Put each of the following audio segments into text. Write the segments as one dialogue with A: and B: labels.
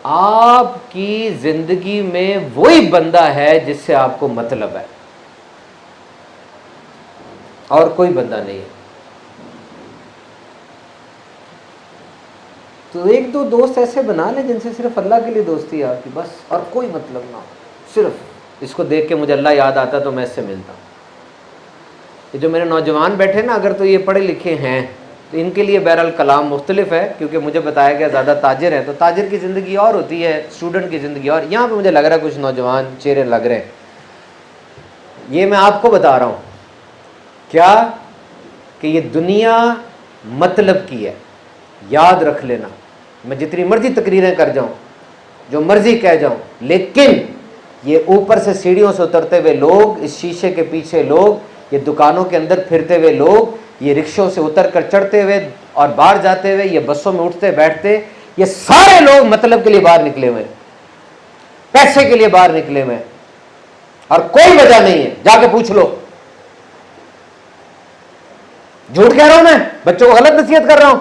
A: آپ کی زندگی میں وہی بندہ ہے جس سے آپ کو مطلب ہے، اور کوئی بندہ نہیں ہے۔ تو ایک دو دوست ایسے بنا لیں جن سے صرف اللہ کے لیے دوستی ہے آپ کی، بس، اور کوئی مطلب نہ ہو، صرف اس کو دیکھ کے مجھے اللہ یاد آتا تو میں اس سے ملتا ہوں۔ یہ جو میرے نوجوان بیٹھے نا، اگر تو یہ پڑھے لکھے ہیں تو ان کے لیے بہرحال کلام مختلف ہے، کیونکہ مجھے بتایا گیا زیادہ تاجر ہیں، تو تاجر کی زندگی اور ہوتی ہے، اسٹوڈنٹ کی زندگی اور۔ یہاں پہ مجھے لگ رہا ہے کچھ نوجوان چہرے لگ رہے ہیں۔ یہ میں آپ کو بتا رہا ہوں کیا کہ یہ دنیا مطلب کی ہے، یاد رکھ لینا۔ میں جتنی مرضی تقریریں کر جاؤں، جو مرضی کہہ جاؤں، لیکن یہ اوپر سے سیڑھیوں سے اترتے ہوئے لوگ، اس شیشے کے پیچھے لوگ، یہ دکانوں کے اندر پھرتے ہوئے لوگ، یہ رکشوں سے اتر کر چڑھتے ہوئے اور باہر جاتے ہوئے، یہ بسوں میں اٹھتے بیٹھتے، یہ سارے لوگ مطلب کے لیے باہر نکلے ہوئے، پیسے کے لیے باہر نکلے ہوئے، اور کوئی وجہ نہیں ہے، جا کے پوچھ لو۔ جھوٹ کہہ رہا ہوں میں؟ بچوں کو غلط نصیحت کر رہا ہوں؟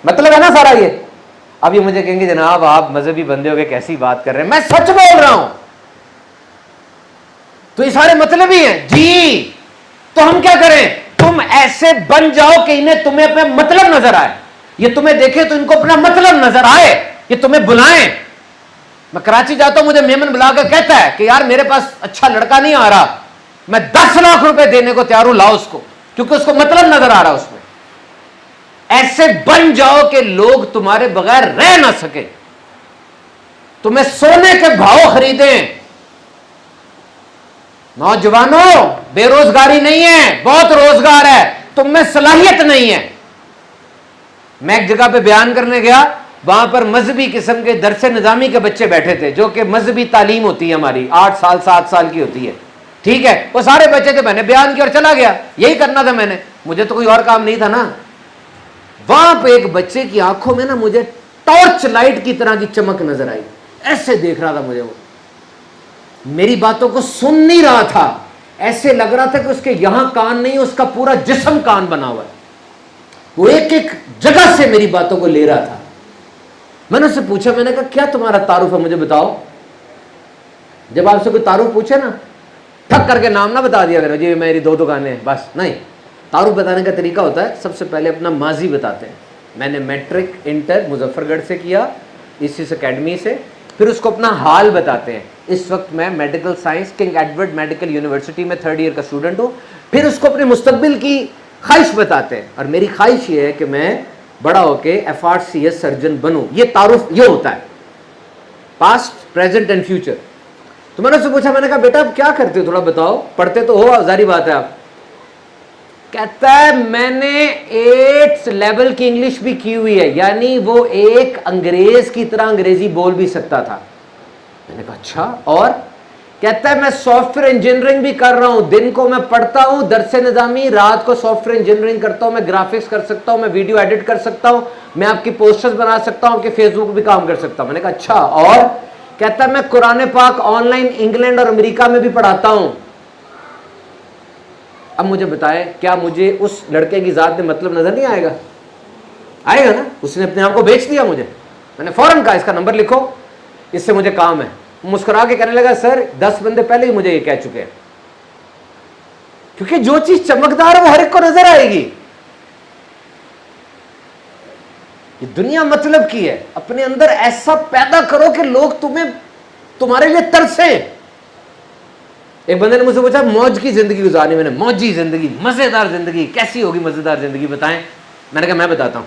A: مطلب ہے نا سارا یہ۔ اب یہ مجھے کہیں گے جناب آپ مذہبی بندے ہو کے کیسی بات کر رہے ہیں؟ میں سچ بول رہا ہوں۔ تو یہ سارے مطلب ہی ہیں جی، تو ہم کیا کریں؟ تم ایسے بن جاؤ کہ انہیں تمہیں اپنا مطلب نظر آئے، یہ تمہیں دیکھے تو ان کو اپنا مطلب نظر آئے، یہ تمہیں بلائیں۔ میں کراچی جاتا ہوں، مجھے میمن بلا کر کہتا ہے کہ یار میرے پاس اچھا لڑکا نہیں آ رہا، میں 10 لاکھ روپے دینے کو تیار ہوں، لاؤ اس کو، کیونکہ اس کو مطلب نظر آ رہا اس میں۔ ایسے بن جاؤ کہ لوگ تمہارے بغیر رہ نہ سکے، تمہیں سونے کے بھاؤ خریدیں۔ نوجوانوں، بے روزگاری نہیں ہے، بہت روزگار ہے، تم میں صلاحیت نہیں ہے۔ میں ایک جگہ پہ بیان کرنے گیا، وہاں پر مذہبی قسم کے درس نظامی کے بچے بیٹھے تھے، جو کہ مذہبی تعلیم ہوتی ہے ہماری، 8 سال 7 سال کی ہوتی ہے، ٹھیک ہے، وہ سارے بچے تھے، میں نے بیان کیا اور چلا گیا، یہی کرنا تھا میں نے، مجھے تو کوئی اور کام نہیں تھا نا۔ وہاں پہ ایک بچے کی آنکھوں میں نا مجھے ٹارچ لائٹ کی طرح کی چمک نظر آئی، ایسے دیکھ رہا تھا مجھے، وہ میری باتوں کو سن نہیں رہا تھا، ایسے لگ رہا تھا کہ اس کے یہاں کان نہیں، اس کا پورا جسم کان بنا ہوا ہے، وہ ایک ایک جگہ سے میری باتوں کو لے رہا تھا۔ میں نے اس سے پوچھا، میں نے کہا کیا تمہارا تعارف ہے، مجھے بتاؤ۔ جب آپ سے کوئی تعارف پوچھے نا، ٹھک کر کے نام نہ بتا دیا کرو جی میری 2 دکانیں ہیں، بس نہیں۔ تعارف بتانے کا طریقہ ہوتا ہے، سب سے پہلے اپنا ماضی بتاتے ہیں۔ میں نے میٹرک انٹر مظفر گڑھ سے کیا، اس اکیڈمی سے، پھر اس کو اپنا حال بتاتے ہیں، اس وقت میں medical science king Edward medical university میں 3rd ایئر کا اسٹوڈنٹ ہوں۔ پھر اس کو اپنے مستقبل کی خواہش بتاتے ہیں، اور میری خواہش یہ ہے کہ میں بڑا ہو کے FRCS سرجن بنوں۔ یہ تعارف یہ ہوتا ہے، پاسٹ پریزنٹ اینڈ فیوچر۔ تو میں نے اس سے پوچھا، میں نے کہا بیٹا آپ کیا کرتے ہو، تھوڑا بتاؤ، پڑھتے تو ہو، ظاہری بات ہے آپ۔ کہتا ہے میں نے 8th لیول کی انگلش بھی کی ہوئی ہے، یعنی وہ ایک انگریز کی طرح انگریزی بول بھی سکتا تھا۔ میں نے کہا اچھا، اور؟ کہتا ہے میں سافٹ ویئر انجینئرنگ بھی کر رہا ہوں، دن کو میں پڑھتا ہوں درس نظامی، رات کو سافٹ ویئر انجینئرنگ کرتا ہوں، میں گرافکس کر سکتا ہوں، میں ویڈیو ایڈٹ کر سکتا ہوں، میں آپ کی پوسٹرز بنا سکتا ہوں، آپ کے فیس بک بھی کام کر سکتا ہوں۔ میں نے کہا اچھا، اور؟ کہتا ہے میں قرآن پاک آن لائن انگلینڈ اور امریکہ میں بھی پڑھاتا ہوں۔ اب مجھے بتائیں، کیا مجھے اس لڑکے کی ذات میں مطلب نظر نہیں آئے گا؟ آئے گا نا، اس نے اپنے آپ کو بیچ دیا مجھے۔ میں نے فوراً کہا اس کا نمبر لکھو، اس سے مجھے کام ہے۔ مسکرا کے کہنے لگا سر 10 بندے پہلے ہی مجھے یہ کہہ چکے ہیں، کیونکہ جو چیز چمکدار ہے وہ ہر ایک کو نظر آئے گی۔ یہ دنیا مطلب کی ہے، اپنے اندر ایسا پیدا کرو کہ لوگ تمہارے لیے ترسیں۔ ایک بندے نے مجھ سے پوچھا موج کی زندگی گزارنی، میں نے موجی زندگی، مزیدار زندگی، کیسی ہوگی مزیدار زندگی بتائیں؟ میں نے کہا میں بتاتا ہوں۔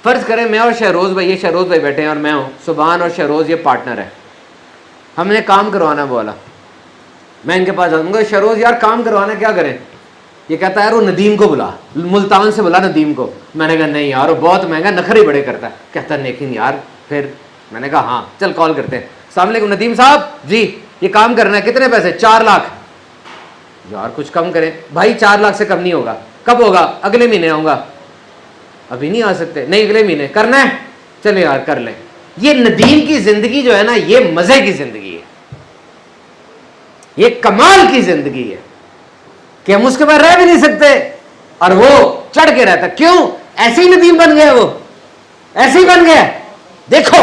A: فرض کریں میں اور شہروز بھائی، یہ شہروز بھائی بیٹھے ہیں اور میں ہوں، سبحان اور شہروز یہ پارٹنر ہے، ہم نے کام کروانا بولا، میں ان کے پاس جاؤں گا، شہروز یار کام کروانا کیا کریں؟ یہ کہتا ہے یار وہ ندیم کو بلا، ملتان سے بلا ندیم کو۔ میں نے کہا نہیں یار وہ بہت مہنگا، نخرے بڑے کرتا ہے۔ کہتا ہے لیکن یار پھر، میں نے کہا ہاں چل کال کرتے ہیں۔ السلام علیکم ندیم صاحب، جی یہ کام کرنا ہے، کتنے پیسے؟ 4 لاکھ۔ یار کچھ کم کریں بھائی، 4 لاکھ سے کم نہیں ہوگا۔ کب ہوگا؟ اگلے مہینے آؤں گا۔ ابھی نہیں آ سکتے؟ نہیں اگلے مہینے۔ کرنا ہے؟ چلے یار کر لیں۔ یہ ندیم کی زندگی جو ہے نا، یہ مزے کی زندگی ہے، یہ کمال کی زندگی ہے کہ ہم اس کے بعد رہ بھی نہیں سکتے، اور وہ چڑھ کے رہتا۔ کیوں؟ ایسے ہی ندیم بن گیا، وہ ایسے ہی بن گیا۔ دیکھو